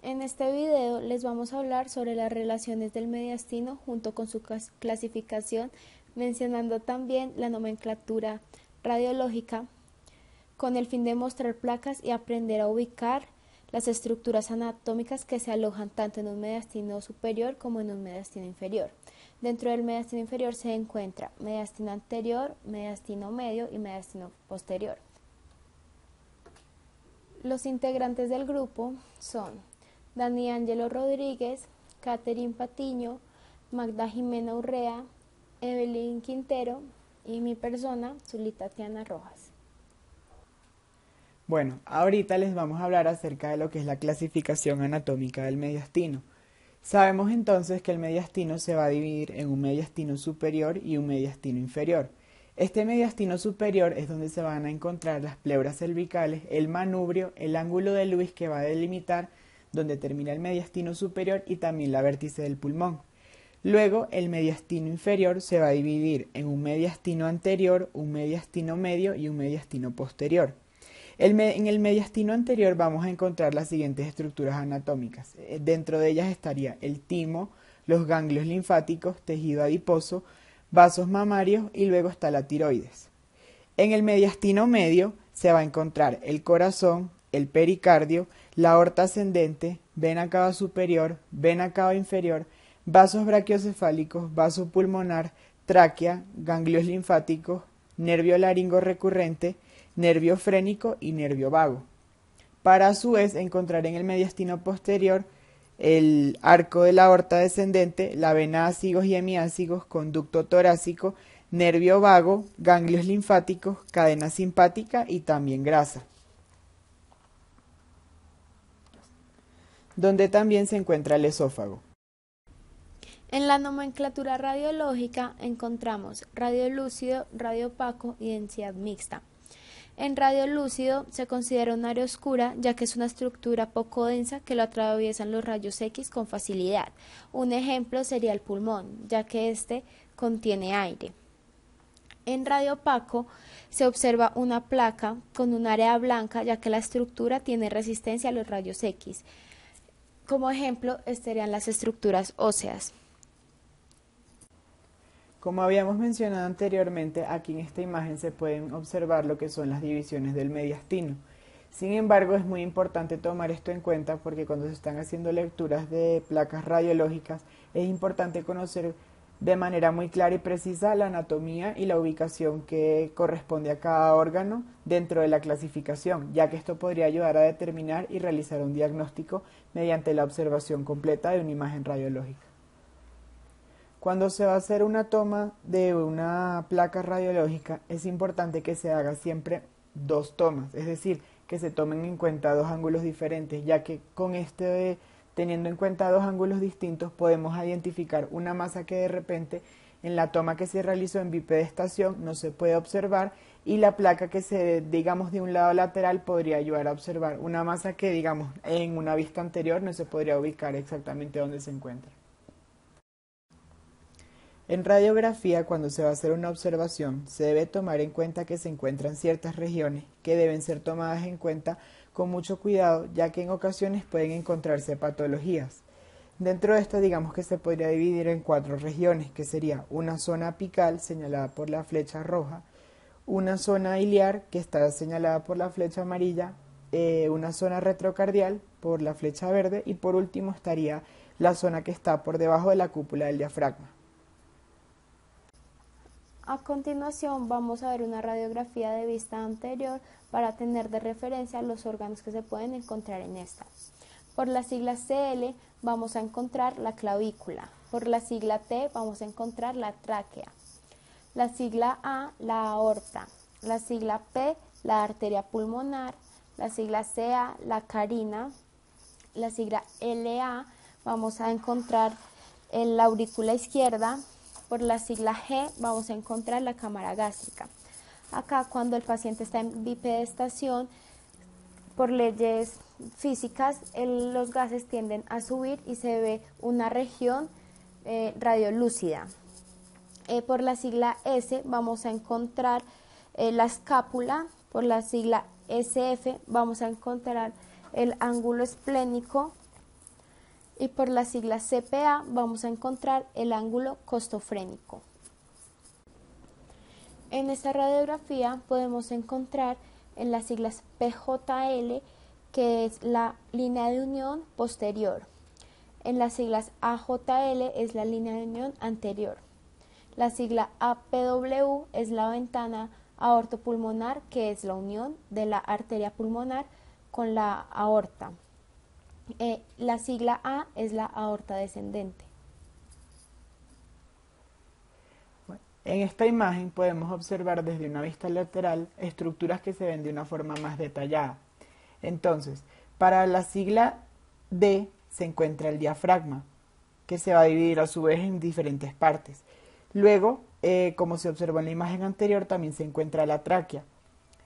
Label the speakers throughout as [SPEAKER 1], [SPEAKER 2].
[SPEAKER 1] En este video les vamos a hablar sobre las relaciones del mediastino junto con su clasificación, mencionando también la nomenclatura radiológica, con el fin de mostrar placas y aprender a ubicar las estructuras anatómicas que se alojan tanto en un mediastino superior como en un mediastino inferior. Dentro del mediastino inferior se encuentra mediastino anterior, mediastino medio y mediastino posterior. Los integrantes del grupo son Dani Ángelo Rodríguez, Catherine Patiño, Magda Jimena Urrea, Evelyn Quintero y mi persona, Zulita Tiana Rojas.
[SPEAKER 2] Bueno, ahorita les vamos a hablar acerca de lo que es la clasificación anatómica del mediastino. Sabemos entonces que el mediastino se va a dividir en un mediastino superior y un mediastino inferior. Este mediastino superior es donde se van a encontrar las pleuras cervicales, el manubrio, el ángulo de Lewis que va a delimitar donde termina el mediastino superior y también la vértice del pulmón. Luego, el mediastino inferior se va a dividir en un mediastino anterior, un mediastino medio y un mediastino posterior. En el mediastino anterior vamos a encontrar las siguientes estructuras anatómicas. Dentro de ellas estaría el timo, los ganglios linfáticos, tejido adiposo, vasos mamarios y luego está la tiroides. En el mediastino medio se va a encontrar el corazón, el pericardio, la aorta ascendente, vena cava superior, vena cava inferior, vasos brachiocefálicos, vaso pulmonar, tráquea, ganglios linfáticos, nervio laringo recurrente, nervio frénico y nervio vago. Para a su vez encontrar en el mediastino posterior el arco de la aorta descendente, la vena ácigos y hemiácigos, conducto torácico, nervio vago, ganglios linfáticos, cadena simpática y también grasa, donde también se encuentra el esófago.
[SPEAKER 1] En la nomenclatura radiológica encontramos radiolúcido, radiopaco y densidad mixta. En radiolúcido se considera un área oscura ya que es una estructura poco densa que lo atraviesan los rayos X con facilidad. Un ejemplo sería el pulmón, ya que éste contiene aire. En radiopaco se observa una placa con un área blanca ya que la estructura tiene resistencia a los rayos X. Como ejemplo estarían las estructuras óseas.
[SPEAKER 2] Como habíamos mencionado anteriormente, aquí en esta imagen se pueden observar lo que son las divisiones del mediastino. Sin embargo, es muy importante tomar esto en cuenta porque cuando se están haciendo lecturas de placas radiológicas es importante conocer de manera muy clara y precisa la anatomía y la ubicación que corresponde a cada órgano dentro de la clasificación, ya que esto podría ayudar a determinar y realizar un diagnóstico mediante la observación completa de una imagen radiológica. Cuando se va a hacer una toma de una placa radiológica, es importante que se haga siempre dos tomas, es decir, que se tomen en cuenta dos ángulos diferentes, ya que teniendo en cuenta dos ángulos distintos, podemos identificar una masa que de repente en la toma que se realizó en bipedestación no se puede observar y la placa que digamos, de un lado lateral podría ayudar a observar una masa que, digamos, en una vista anterior no se podría ubicar exactamente dónde se encuentra. En radiografía, cuando se va a hacer una observación, se debe tomar en cuenta que se encuentran ciertas regiones que deben ser tomadas en cuenta con mucho cuidado, ya que en ocasiones pueden encontrarse patologías. Dentro de esto, digamos que se podría dividir en 4 regiones, que sería una zona apical señalada por la flecha roja, una zona iliar que está señalada por la flecha amarilla, una zona retrocardial por la flecha verde y por último estaría la zona que está por debajo de la cúpula del diafragma.
[SPEAKER 1] A continuación vamos a ver una radiografía de vista anterior para tener de referencia los órganos que se pueden encontrar en esta. Por la sigla CL vamos a encontrar la clavícula, por la sigla T vamos a encontrar la tráquea, la sigla A la aorta, la sigla P la arteria pulmonar, la sigla CA la carina, la sigla LA vamos a encontrar la aurícula izquierda. Por la sigla G vamos a encontrar la cámara gástrica. Acá cuando el paciente está en bipedestación, por leyes físicas, los gases tienden a subir y se ve una región radiolúcida. Por la sigla S vamos a encontrar la escápula, por la sigla SF vamos a encontrar el ángulo esplénico Y por la sigla CPA vamos a encontrar el ángulo costofrénico. En esta radiografía podemos encontrar en las siglas PJL, que es la línea de unión posterior. En las siglas AJL es la línea de unión anterior. La sigla APW es la ventana aortopulmonar, que es la unión de la arteria pulmonar con la aorta. La sigla A es la aorta descendente.
[SPEAKER 2] En esta imagen podemos observar desde una vista lateral estructuras que se ven de una forma más detallada. Entonces, para la sigla D se encuentra el diafragma, que se va a dividir a su vez en diferentes partes. Luego, como se observó en la imagen anterior, también se encuentra la tráquea.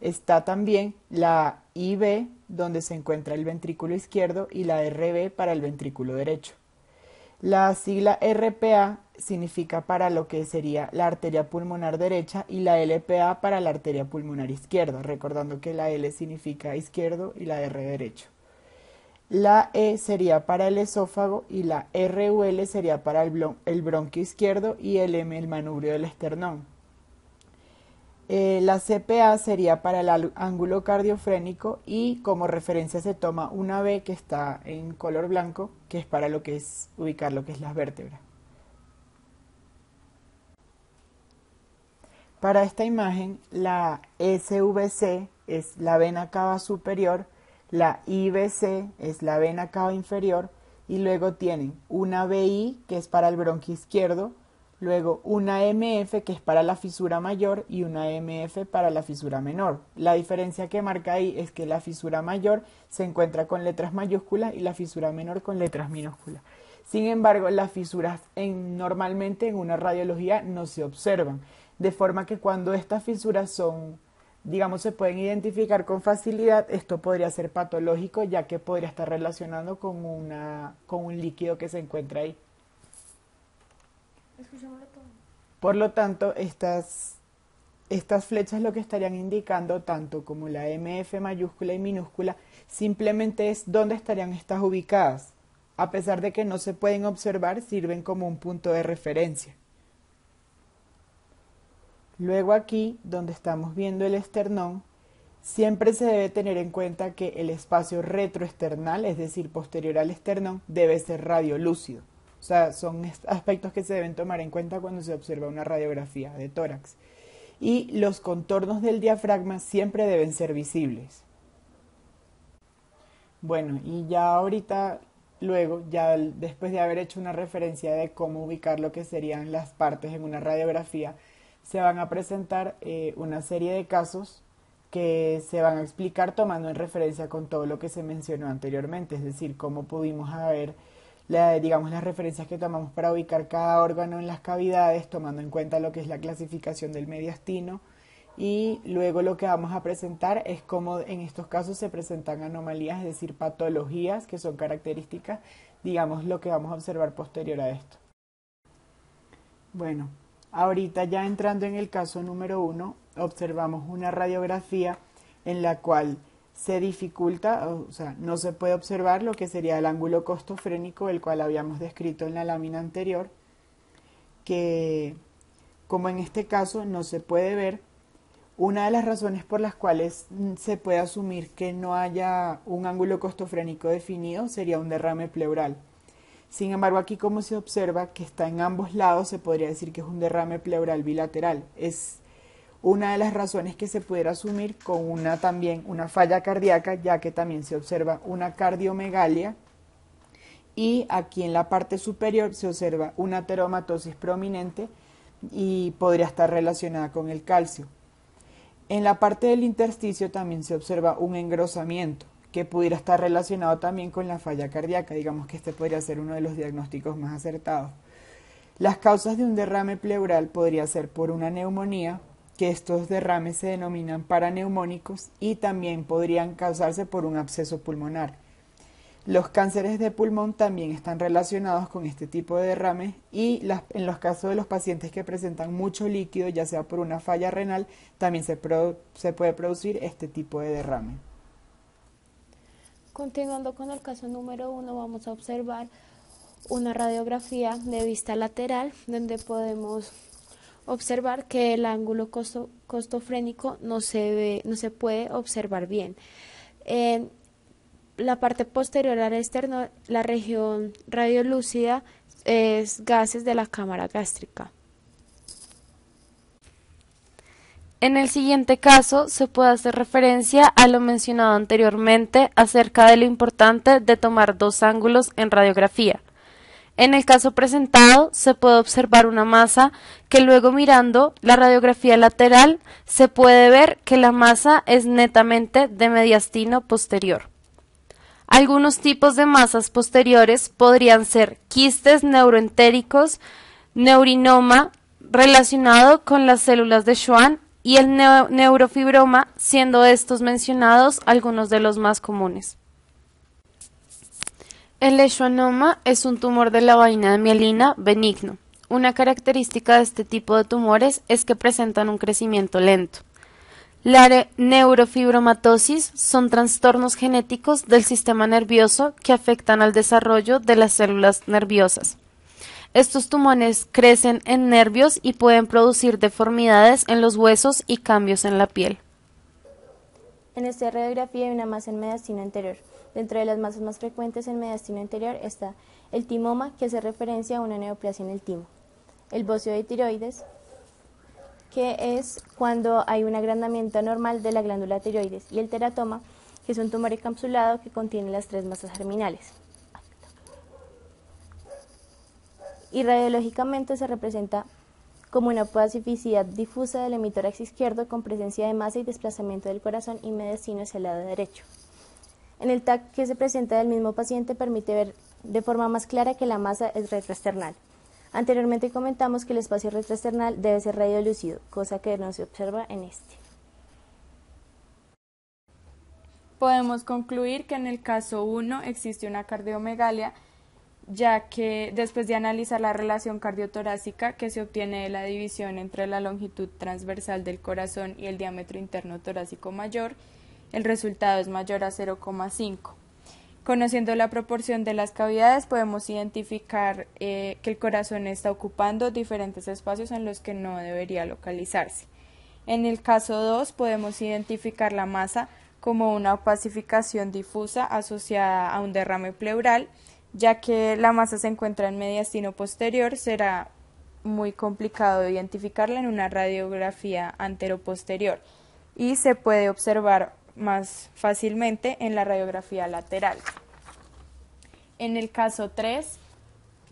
[SPEAKER 2] Está también la IB, donde se encuentra el ventrículo izquierdo, y la RB para el ventrículo derecho. La sigla RPA significa para lo que sería la arteria pulmonar derecha y la LPA para la arteria pulmonar izquierda, recordando que la L significa izquierdo y la R derecho. La E sería para el esófago y la RUL sería para el bronquio izquierdo y el M el manubrio del esternón. La CPA sería para el ángulo cardiofrénico y como referencia se toma una B que está en color blanco, que es para lo que es ubicar lo que es las vértebras. Para esta imagen, la SVC es la vena cava superior, la IVC es la vena cava inferior y luego tienen una BI que es para el bronquio izquierdo, luego una MF que es para la fisura mayor y una MF para la fisura menor. La diferencia que marca ahí es que la fisura mayor se encuentra con letras mayúsculas y la fisura menor con letras minúsculas. Sin embargo, las fisuras normalmente en una radiología no se observan, de forma que cuando estas fisuras se pueden identificar con facilidad, esto podría ser patológico, ya que podría estar relacionado con un líquido que se encuentra ahí. Por lo tanto, estas flechas lo que estarían indicando, tanto como la MF mayúscula y minúscula, simplemente es dónde estarían estas ubicadas. A pesar de que no se pueden observar, sirven como un punto de referencia. Luego aquí, donde estamos viendo el esternón, siempre se debe tener en cuenta que el espacio retroesternal, es decir, posterior al esternón, debe ser radiolúcido. O sea, son aspectos que se deben tomar en cuenta cuando se observa una radiografía de tórax. Y los contornos del diafragma siempre deben ser visibles. Bueno, y ya ahorita, luego, ya después de haber hecho una referencia de cómo ubicar lo que serían las partes en una radiografía, se van a presentar una serie de casos que se van a explicar tomando en referencia con todo lo que se mencionó anteriormente, es decir, cómo pudimos ver las referencias que tomamos para ubicar cada órgano en las cavidades, tomando en cuenta lo que es la clasificación del mediastino, y luego lo que vamos a presentar es cómo en estos casos se presentan anomalías, es decir, patologías que son características, lo que vamos a observar posterior a esto. Bueno, ahorita ya entrando en el caso número 1, observamos una radiografía en la cual se dificulta, o sea, no se puede observar lo que sería el ángulo costofrénico, el cual habíamos descrito en la lámina anterior, que como en este caso no se puede ver, una de las razones por las cuales se puede asumir que no haya un ángulo costofrénico definido sería un derrame pleural. Sin embargo, aquí como se observa que está en ambos lados, se podría decir que es un derrame pleural bilateral. Es una de las razones que se pudiera asumir con también una falla cardíaca, ya que también se observa una cardiomegalia y aquí en la parte superior se observa una teromatosis prominente y podría estar relacionada con el calcio. En la parte del intersticio también se observa un engrosamiento que pudiera estar relacionado también con la falla cardíaca, digamos que este podría ser uno de los diagnósticos más acertados. Las causas de un derrame pleural podría ser por una neumonía, que estos derrames se denominan paraneumónicos, y también podrían causarse por un absceso pulmonar. Los cánceres de pulmón también están relacionados con este tipo de derrames y en los casos de los pacientes que presentan mucho líquido, ya sea por una falla renal, también se puede producir este tipo de derrame.
[SPEAKER 1] Continuando con el caso número 1, vamos a observar una radiografía de vista lateral donde podemos observar que el ángulo costofrénico no se puede observar bien. En la parte posterior al externo, la región radiolúcida es gases de la cámara gástrica.
[SPEAKER 3] En el siguiente caso se puede hacer referencia a lo mencionado anteriormente acerca de lo importante de tomar dos ángulos en radiografía. En el caso presentado se puede observar una masa que luego mirando la radiografía lateral se puede ver que la masa es netamente de mediastino posterior. Algunos tipos de masas posteriores podrían ser quistes neuroentéricos, neurinoma relacionado con las células de Schwann y el neurofibroma, siendo estos mencionados algunos de los más comunes. El schwannoma es un tumor de la vaina de mielina benigno. Una característica de este tipo de tumores es que presentan un crecimiento lento. La neurofibromatosis son trastornos genéticos del sistema nervioso que afectan al desarrollo de las células nerviosas. Estos tumores crecen en nervios y pueden producir deformidades en los huesos y cambios en la piel.
[SPEAKER 4] En esta radiografía hay una masa en mediastino anterior. Dentro de las masas más frecuentes en mediastino anterior está el timoma, que hace referencia a una neoplasia en el timo, el bocio de tiroides, que es cuando hay un agrandamiento anormal de la glándula tiroides, y el teratoma, que es un tumor encapsulado que contiene las tres masas germinales. Y radiológicamente se representa como una pasificidad difusa del hemitórax izquierdo con presencia de masa y desplazamiento del corazón y mediastino hacia el lado derecho. En el TAC que se presenta del mismo paciente permite ver de forma más clara que la masa es retroesternal. Anteriormente comentamos que el espacio retroesternal debe ser radiolúcido, cosa que no se observa en este.
[SPEAKER 5] Podemos concluir que en el caso 1 existe una cardiomegalia, ya que después de analizar la relación cardiotorácica que se obtiene de la división entre la longitud transversal del corazón y el diámetro interno torácico mayor, el resultado es mayor a 0,5. Conociendo la proporción de las cavidades, podemos identificar que el corazón está ocupando diferentes espacios en los que no debería localizarse. En el caso 2, podemos identificar la masa como una opacificación difusa asociada a un derrame pleural, ya que la masa se encuentra en mediastino posterior, será muy complicado identificarla en una radiografía anteroposterior y se puede observar más fácilmente en la radiografía lateral. En el caso 3,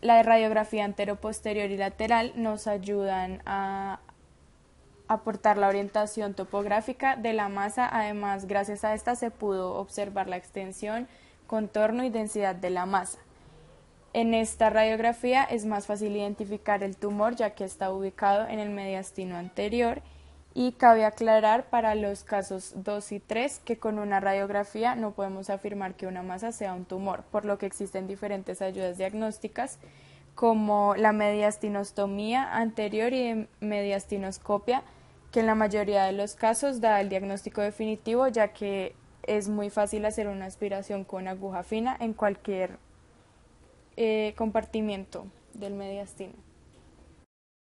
[SPEAKER 5] la radiografía anteroposterior y lateral nos ayudan a aportar la orientación topográfica de la masa. Además, gracias a esta se pudo observar la extensión, contorno y densidad de la masa. En esta radiografía es más fácil identificar el tumor, ya que está ubicado en el mediastino anterior, y cabe aclarar para los casos 2 y 3 que con una radiografía no podemos afirmar que una masa sea un tumor, por lo que existen diferentes ayudas diagnósticas como la mediastinostomía anterior y mediastinoscopia, que en la mayoría de los casos da el diagnóstico definitivo, ya que es muy fácil hacer una aspiración con aguja fina en cualquier compartimiento del mediastino.